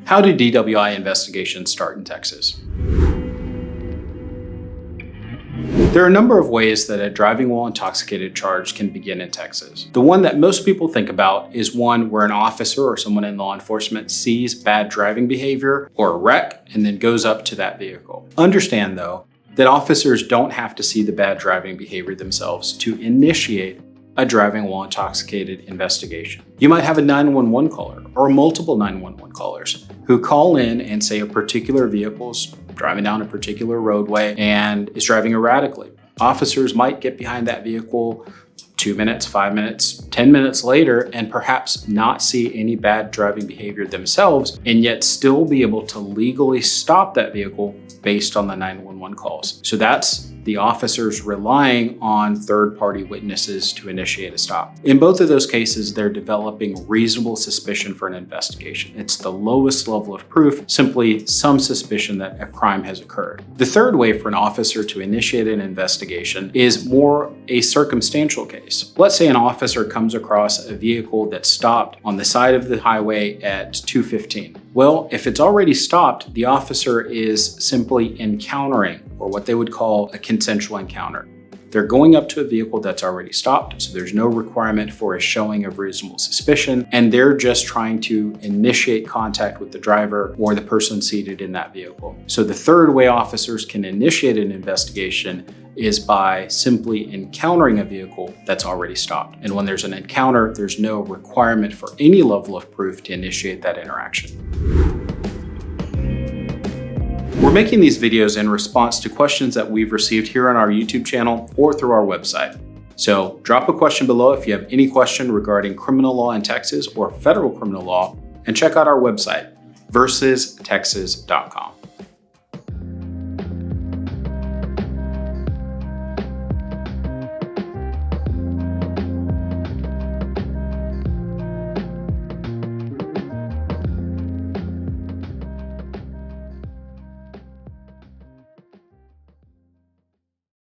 How do DWI investigations start in Texas? There are a number of ways that a driving while intoxicated charge can begin in Texas. The one that most people think about is one where an officer or someone in law enforcement sees bad driving behavior or a wreck and then goes up to that vehicle. Understand though, that officers don't have to see the bad driving behavior themselves to initiate a driving while intoxicated investigation. You might have a 911 caller or multiple 911 callers who call in and say a particular vehicle's driving down a particular roadway and is driving erratically. Officers might get behind that vehicle 2 minutes, 5 minutes, 10 minutes later and perhaps not see any bad driving behavior themselves and yet still be able to legally stop that vehicle based on the 911 calls. So that's the officers relying on third-party witnesses to initiate a stop. In both of those cases, they're developing reasonable suspicion for an investigation. It's the lowest level of proof, simply some suspicion that a crime has occurred. The third way for an officer to initiate an investigation is more a circumstantial case. Let's say an officer comes across a vehicle that stopped on the side of the highway at 2:15. Well, if it's already stopped, the officer is simply encountering, or what they would call a consensual encounter. They're going up to a vehicle that's already stopped, so there's no requirement for a showing of reasonable suspicion, and they're just trying to initiate contact with the driver or the person seated in that vehicle. So the third way officers can initiate an investigation is by simply encountering a vehicle that's already stopped. And when there's an encounter, there's no requirement for any level of proof to initiate that interaction. We're making these videos in response to questions that we've received here on our YouTube channel or through our website. So drop a question below if you have any question regarding criminal law in Texas or federal criminal law, and check out our website, versestexas.com.